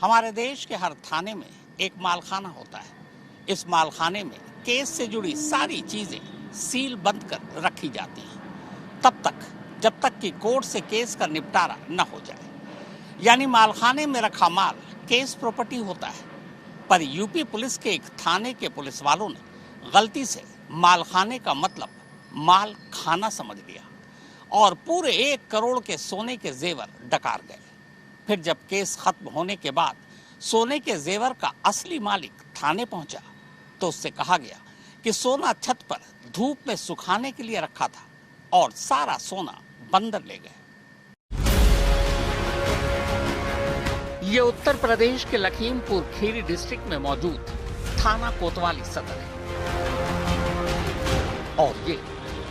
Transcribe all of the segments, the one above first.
हमारे देश के हर थाने में एक मालखाना होता है। इस मालखाने में केस से जुड़ी सारी चीजें सील बंद कर रखी जाती हैं, तब तक जब तक कि कोर्ट से केस का निपटारा न हो जाए। यानी मालखाने में रखा माल केस प्रॉपर्टी होता है। पर यूपी पुलिस के एक थाने के पुलिस वालों ने गलती से मालखाने का मतलब माल खाना समझ लिया और पूरे 1 करोड़ के सोने के जेवर डकार गए। फिर जब केस खत्म होने के बाद सोने के जेवर का असली मालिक थाने पहुंचा तो उससे कहा गया कि सोना छत पर धूप में सुखाने के लिए रखा था और सारा सोना बंदर ले गए। ये उत्तर प्रदेश के लखीमपुर खीरी डिस्ट्रिक्ट में मौजूद थाना कोतवाली सदर है और ये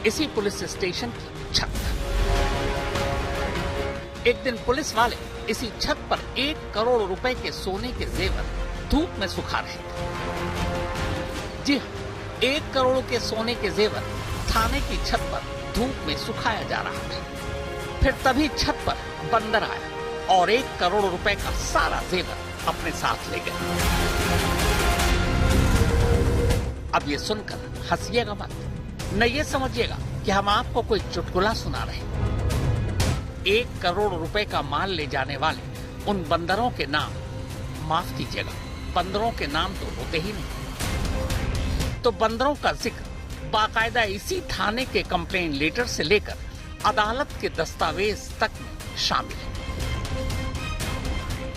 इसी पुलिस स्टेशन की छत। एक दिन पुलिस वाले इसी छत पर 1 करोड़ रुपए के सोने के जेवर धूप में सुखा रहे थे। जी हाँ, 1 करोड़ के सोने के जेवर थाने की छत पर धूप में सुखाया जा रहा था। फिर तभी छत पर बंदर आया और 1 करोड़ रुपए का सारा जेवर अपने साथ ले गया। अब ये सुनकर हंसिएगा मत, न ये समझिएगा कि हम आपको कोई चुटकुला सुना रहे हैं। 1 करोड़ रुपए का माल ले जाने वाले उन बंदरों के नाम, माफ कीजिएगा, बंदरों के नाम तो होते ही नहीं। तो बंदरों का जिक्र बाकायदा इसी थाने के कंप्लेन लेटर से लेकर अदालत के दस्तावेज तक में शामिल है।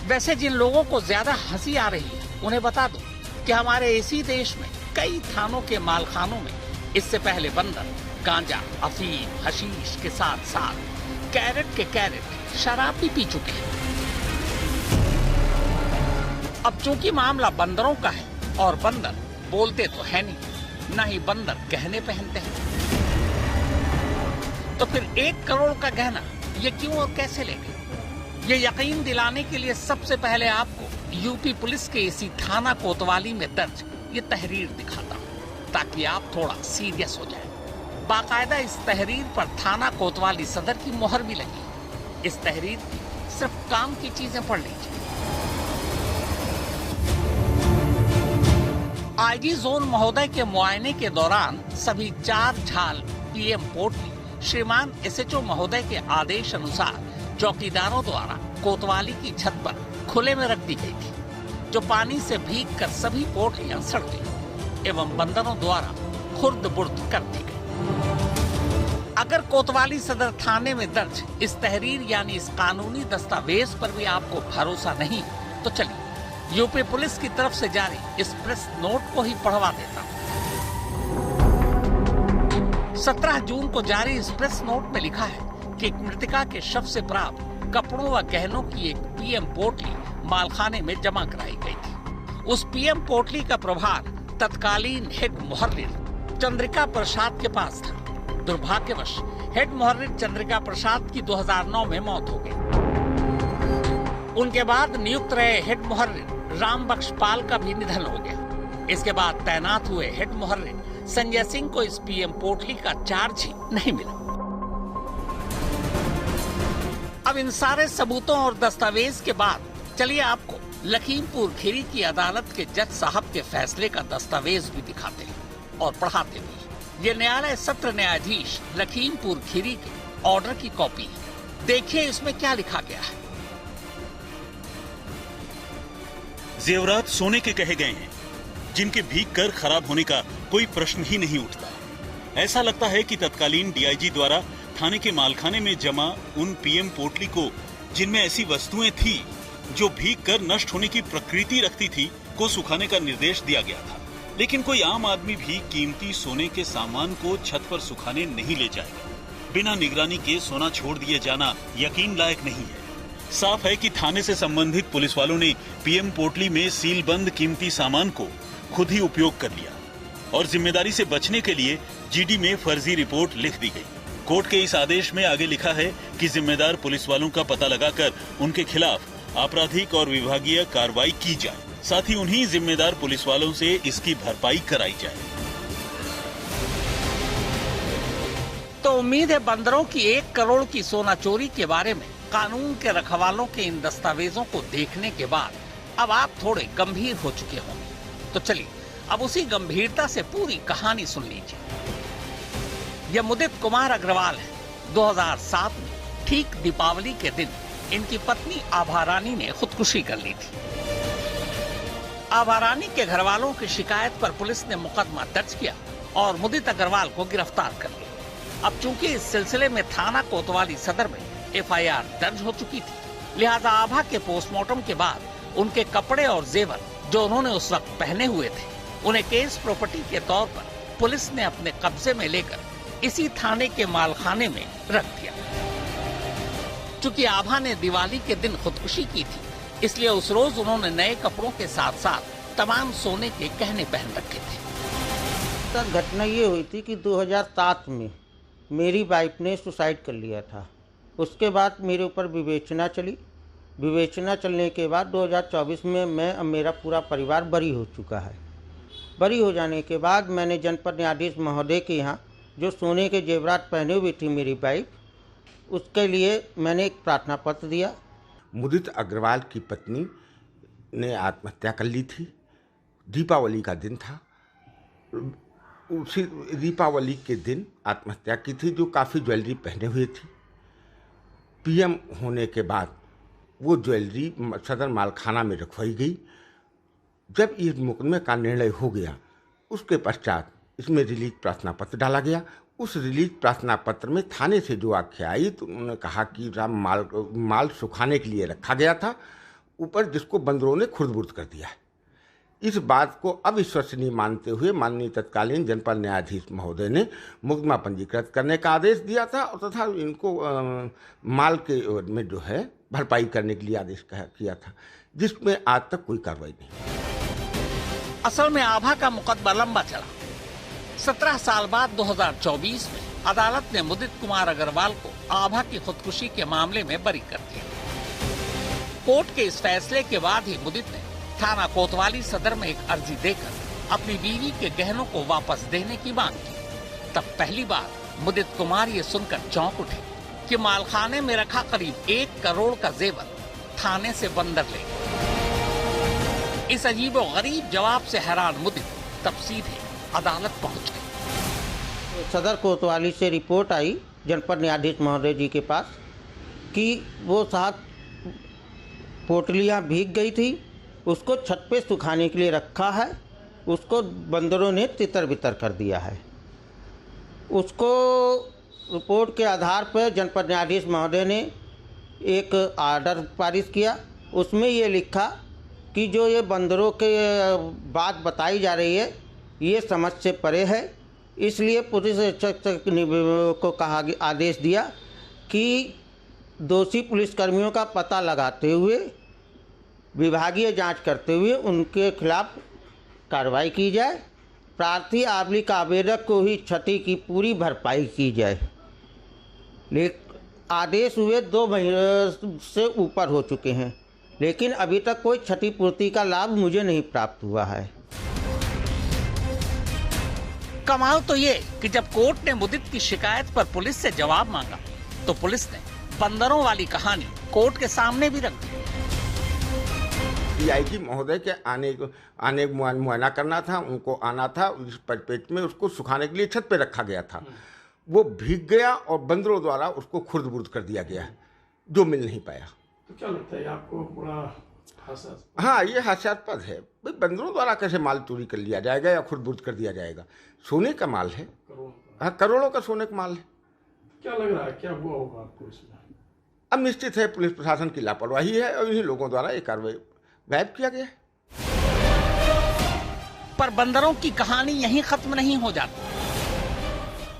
वैसे जिन लोगों को ज्यादा हंसी आ रही है उन्हें बता दूं कि हमारे इसी देश में कई थानों के मालखानों में इससे पहले बंदर गांजा, अफीम, हशीश के साथ साथ कैरेट के कैरेट शराब भी पी चुके हैं। अब चूंकि मामला बंदरों का है और बंदर बोलते तो है नहीं, ना ही बंदर गहने पहनते हैं, तो फिर 1 करोड़ का गहना ये क्यों और कैसे ले गए? ये यकीन दिलाने के लिए सबसे पहले आपको यूपी पुलिस के इसी थाना कोतवाली में दर्ज ये तहरीर दिखाता हूँ ताकि आप थोड़ा सीरियस हो जाए। बाकायदा इस तहरीर पर थाना कोतवाली सदर की मोहर भी लगी। इस तहरीर की सिर्फ काम की चीजें पढ़ लीजिए। आईजी जोन महोदय के मुआयने के दौरान सभी 4 झाल पीएम पोटली श्रीमान एसएचओ महोदय के आदेश अनुसार चौकीदारों द्वारा कोतवाली की छत पर खुले में रख दी गई थी, जो पानी से भीग कर सभी पोटलियां सड़ गई एवं बंदरों द्वारा खुर्द-बुर्द कर दी गई। अगर कोतवाली सदर थाने में दर्ज इस तहरीर यानी इस कानूनी दस्तावेज पर भी आपको भरोसा नहीं तो चलिए यूपी पुलिस की तरफ से जारी इस प्रेस नोट को ही पढ़वा देता हूँ। 17 जून को जारी इस प्रेस नोट में लिखा है कि एक मृतका के शव से प्राप्त कपड़ों व गहनों की एक पीएम पोटली मालखाने में जमा कराई गई थी। उस पीएम पोटली का प्रभार तत्कालीन हेड मुहर्रिर चंद्रिका प्रसाद के पास था। दुर्भाग्यवश हेड मुहर्रिर चंद्रिका प्रसाद की 2009 में मौत हो गई। उनके बाद नियुक्त रहे हेड मुहर्रिर राम बख्श पाल का भी निधन हो गया। इसके बाद तैनात हुए हेड मुहर्रिर संजय सिंह को इस पीएम पोटली का चार्ज ही नहीं मिला। अब इन सारे सबूतों और दस्तावेज के बाद चलिए आपको लखीमपुर खीरी की अदालत के जज साहब के फैसले का दस्तावेज भी दिखाते हैं और पढ़ाते भी। ये न्यायालय सत्र न्यायाधीश लखीमपुर खीरी के ऑर्डर की कॉपी है। देखिए इसमें क्या लिखा गया है। जेवरात सोने के कहे गए हैं, जिनके भीग कर खराब होने का कोई प्रश्न ही नहीं उठता। ऐसा लगता है कि तत्कालीन डीआईजी द्वारा थाने के मालखाने में जमा उन पीएम पोटली को, जिनमें ऐसी वस्तुएं थी जो भीग कर नष्ट होने की प्रकृति रखती थी, को सुखाने का निर्देश दिया गया था। लेकिन कोई आम आदमी भी कीमती सोने के सामान को छत पर सुखाने नहीं ले जाएगा। बिना निगरानी के सोना छोड़ दिए जाना यकीन लायक नहीं है। साफ है कि थाने से संबंधित पुलिस वालों ने पीएम पोटली में सीलबंद कीमती सामान को खुद ही उपयोग कर लिया और जिम्मेदारी से बचने के लिए जीडी में फर्जी रिपोर्ट लिख दी गई। कोर्ट के इस आदेश में आगे लिखा है कि जिम्मेदार पुलिस वालों का पता लगाकर उनके खिलाफ आपराधिक और विभागीय कार्रवाई की जाए, साथ ही उन्हीं जिम्मेदार पुलिस वालों से इसकी भरपाई कराई जाए। तो उम्मीद है बंदरों की 1 करोड़ की सोना चोरी के बारे में कानून के रखवालों के इन दस्तावेजों को देखने के बाद अब आप थोड़े गंभीर हो चुके होंगे, तो चलिए अब उसी गंभीरता से पूरी कहानी सुन लीजिए। यह मुदित कुमार अग्रवाल है। 2007 में ठीक दीपावली के दिन इनकी पत्नी आभा रानी ने खुदकुशी कर ली थी। आभा रानी के घर वालों की शिकायत पर पुलिस ने मुकदमा दर्ज किया और मुदित अग्रवाल को गिरफ्तार कर लिया। अब चूंकि इस सिलसिले में थाना कोतवाली सदर में एफआईआर दर्ज हो चुकी थी, लिहाजा आभा के पोस्टमार्टम के बाद उनके कपड़े और जेवर जो उन्होंने उस वक्त पहने हुए थे, उन्हें केस प्रॉपर्टी के तौर पर पुलिस ने अपने कब्जे में लेकर इसी थाने के मालखाने में रख दिया। चूंकि आभा ने दिवाली के दिन खुदकुशी की थी, इसलिए उस रोज उन्होंने नए कपड़ों के साथ साथ तमाम सोने के गहने पहन रखे थे। सर, घटना ये हुई थी कि 2007 में मेरी वाइफ ने सुसाइड कर लिया था। उसके बाद मेरे ऊपर विवेचना चली। विवेचना चलने के बाद 2024 में मैं और मेरा पूरा परिवार बरी हो चुका है। बरी हो जाने के बाद मैंने जनपद न्यायाधीश महोदय के यहाँ जो सोने के जेवरात पहने हुई थी मेरी वाइफ, उसके लिए मैंने एक प्रार्थना पत्र दिया। मुदित अग्रवाल की पत्नी ने आत्महत्या कर ली थी। दीपावली का दिन था। उसी दीपावली के दिन आत्महत्या की थी, जो काफ़ी ज्वेलरी पहने हुए थी। पीएम होने के बाद वो ज्वेलरी सदर मालखाना में रखवाई गई। जब इस मुकदमे का निर्णय हो गया, उसके पश्चात इसमें रिलीज प्रार्थना पत्र डाला गया। उस रिलीज प्रार्थना पत्र में थाने से जो आख्या आई, तो उन्होंने कहा कि माल सुखाने के लिए रखा गया था, ऊपर जिसको बंदरों ने खुर्द-बुर्द कर दिया है। इस बात को अविश्वसनीय मानते हुए माननीय तत्कालीन जनपद न्यायाधीश महोदय ने मुकदमा पंजीकृत करने का आदेश दिया था और तथा इनको माल के में जो है भरपाई करने के लिए आदेश किया था, जिसमें आज तक कोई कार्रवाई नहीं। असल में आभा का मुकदमा लंबा चला। 17 साल बाद 2024 में अदालत ने मुदित कुमार अग्रवाल को आभा की खुदकुशी के मामले में बरी कर दिया। कोर्ट के इस फैसले के बाद ही मुदित ने थाना कोतवाली सदर में एक अर्जी देकर अपनी बीवी के गहनों को वापस देने की मांग की। तब पहली बार मुदित कुमार ये सुनकर चौंक उठे कि मालखाने में रखा करीब 1 करोड़ का जेवर थाने से बंदर ले गए। इस अजीबोगरीब जवाब से हैरान मुदित तब सीधे अदालत पहुंच गए। सदर कोतवाली से रिपोर्ट आई जनपद न्यायाधीश महोदय जी के पास कि वो 7 पोटलियाँ भीग गई थी, उसको छत पे सुखाने के लिए रखा है, उसको बंदरों ने तितर बितर कर दिया है। उसको रिपोर्ट के आधार पर जनपद न्यायाधीश महोदय ने एक आर्डर पारित किया। उसमें ये लिखा कि जो ये बंदरों के बात बताई जा रही है, ये समझ से परे है। इसलिए पुलिस अधीक्षक को कहा आदेश दिया कि दोषी पुलिसकर्मियों का पता लगाते हुए विभागीय जांच करते हुए उनके खिलाफ कार्रवाई की जाए। प्रार्थी आबलिक आवेदक को ही क्षति की पूरी भरपाई की जाए। लेकिन आदेश हुए 2 महीने से ऊपर हो चुके हैं, लेकिन अभी तक कोई क्षतिपूर्ति का लाभ मुझे नहीं प्राप्त हुआ है। कमाल तो ये कि जब कोर्ट ने मुदित की शिकायत पर पुलिस से जवाब मांगा, तो पुलिस ने बंदरों वाली कहानी कोर्ट के सामने भी रख दी। डीआईजी महोदय के आने मुआयना करना था, उनको आना था। इस परिपेट में उसको सुखाने के लिए छत पे रखा गया था। वो भीग गया और बंदरों द्वारा उसको खुर्द-बुर्द कर दिया गया, जो मिल नहीं पाया। तो क्या लगता है आपको बड़ा हास्यास्पद? हाँ, ये हास्यास्पद है। भाई, बंदरों द्वारा कैसे माल चोरी कर लिया जाएगा या खुर्द-बुर्द कर दिया जाएगा? सोने का माल है। हाँ, करोड़ों का सोने का माल है। क्या लग रहा है, क्या हुआ होगा आपको इसमें? अब निश्चित है पुलिस प्रशासन की लापरवाही है और इन्हीं लोगों द्वारा ये कार्रवाई गायब किया गया है। पर बंदरों की कहानी यहीं खत्म नहीं हो जाती।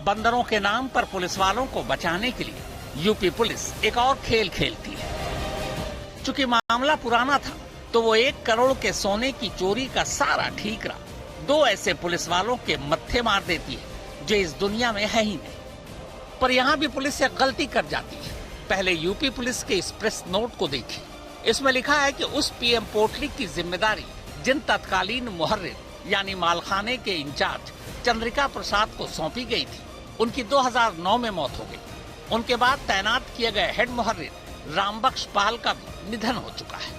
बंदरों के नाम पर पुलिस वालों को बचाने के लिए यूपी पुलिस एक और खेल खेलती है। चूंकि मामला पुराना था, तो वो 1 करोड़ के सोने की चोरी का सारा ठीकरा 2 ऐसे पुलिस वालों के मत्थे मार देती है जो इस दुनिया में है ही नहीं। पर यहाँ भी पुलिस एक गलती कर जाती है। पहले यूपी पुलिस के इस प्रेस नोट को देखिए। इसमें लिखा है कि उस पीएम पोटली की जिम्मेदारी जिन तत्कालीन मुहर्रिर यानी मालखाने के इंचार्ज चंद्रिका प्रसाद को सौंपी गई थी, उनकी 2009 में मौत हो गई। उनके बाद तैनात किए गए हेड मुहर्रिर रामबख्श पाल का भी निधन हो चुका है।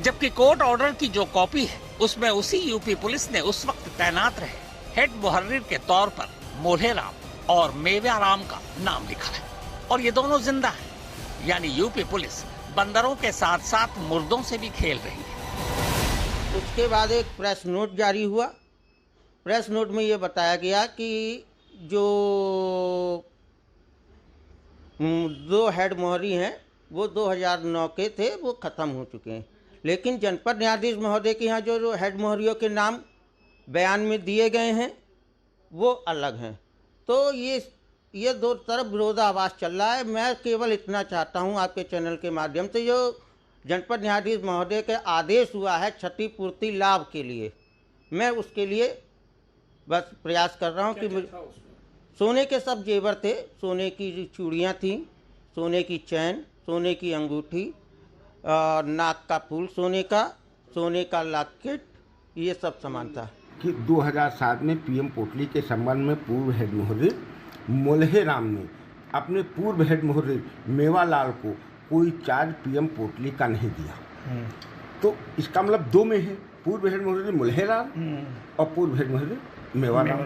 जबकि कोर्ट ऑर्डर की जो कॉपी है उसमें उसी यूपी पुलिस ने उस वक्त तैनात रहे हेड मुहर्रिर के तौर पर मोल्हेराम और मेवाराम का नाम लिखा है और ये दोनों जिंदा हैं। यानी यूपी पुलिस बंदरों के साथ साथ मुर्दों से भी खेल रही है। उसके बाद एक प्रेस नोट जारी हुआ। प्रेस नोट में ये बताया गया कि जो 2 हेड मोहरी हैं वो 2009 के थे, वो ख़त्म हो चुके हैं। लेकिन जनपद न्यायाधीश महोदय के यहाँ जो हेड मोहरियों के नाम बयान में दिए गए हैं वो अलग हैं। तो ये दो तरफ विरोधाभास चल रहा है। मैं केवल इतना चाहता हूँ आपके चैनल के माध्यम से, जो जनपद न्यायाधीश महोदय के आदेश हुआ है क्षतिपूर्ति लाभ के लिए, मैं उसके लिए बस प्रयास कर रहा हूँ कि सोने के सब जेवर थे, सोने की चूड़ियाँ थीं, सोने की चैन, सोने की अंगूठी, नाक का फूल सोने का लॉकेट, ये सब सामान था। कि 2007 में पीएम पोटली के संबंध में पूर्व हेड मुहर्रिर मोल्हेराम ने अपने पूर्व हेड मुहर्रिर मेवालाल को कोई चार्ज पीएम पोटली का नहीं दिया। तो इसका मतलब 2 में है, पूर्व हेड मुहर्रिर मोल्हेराम और पूर्व हेड मुहर्रिर मेवालाल।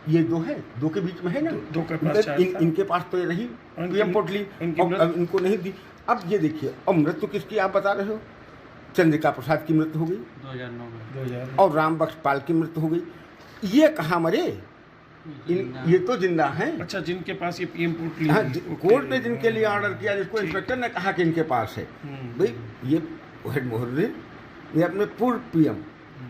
ये 2 है, 2 के बीच में है ना। दो के पास इनके पास तो ये रही पीएम पोटली, अब इनको नहीं दी। अब ये देखिए, अब मृत्यु किसकी आप बता रहे हो? चंद्रिका प्रसाद की मृत्यु हो गई 2009 में, और राम बख्श पाल की मृत्यु हो गई। ये कहाँ मरे? ये तो जिंदा हैं। अच्छा, जिनके पास ये पीएम पोटली, हाँ, कोर्ट ने जिनके लिए ऑर्डर किया, जिसको इंस्पेक्टर ने कहा कि इनके पास है, भाई ये हेड मुहर्रिर ने अपने पूर्व पीएम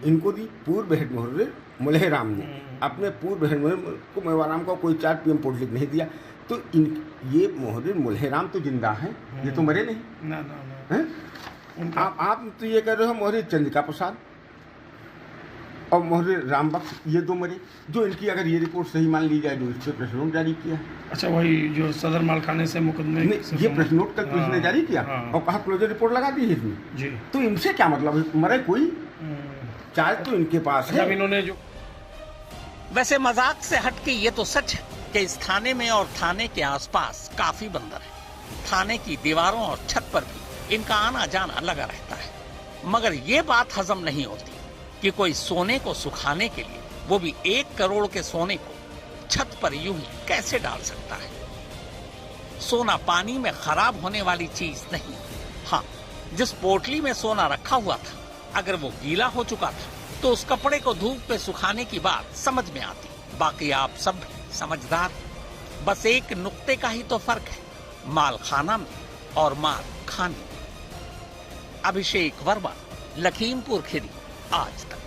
इनको दी। पूर्व हेड मुहर्रिर मोल्हेराम ने अपने पूर्व हेड मुहर्रिर को मेवाराम को कोई चार्ज पीएम पोटली नहीं दिया। तो ये मुहर्रिर मोल्हेराम तो जिंदा हैं, ये तो मरे नहीं ना। आप तो ये कह रहे हो मोहर्रिर चंद्रिका प्रसाद और मोहर्रिर राम बख्श, ये 2 मरे, जो इनकी अगर ये रिपोर्ट सही मान ली जाए, जो इस पर प्रेस नोट जारी किया। अच्छा, वही जो सदर मालखाने से मुकदमे, ये प्रेस नोट कल पुलिस ने जारी किया और कहा क्लोजर रिपोर्ट लगा दी है इसमें जी। तो इनसे क्या मतलब है? मरे कोई चार्ज तो इनके पास है। इन्होंने जो वैसे मजाक से हटके ये तो सच है कि इस थाने में और थाने के आसपास काफी बंदर है। थाने की दीवारों और छत पर भी इनका आना जाना लगा रहता है। मगर ये बात हजम नहीं होती कि कोई सोने को सुखाने के लिए, वो भी 1 करोड़ के सोने को छत पर यूं ही कैसे डाल सकता है? सोना पानी में खराब होने वाली चीज नहीं। हाँ, जिस पोटली में सोना रखा हुआ था, अगर वो गीला हो चुका था तो उस कपड़े को धूप पे सुखाने की बात समझ में आती। बाकी आप सब समझदार, बस एक नुक्ते का ही तो फर्क है, माल खाना में और माल खाने में। अभिषेक वर्मा, लखीमपुर खीरी, आज तक।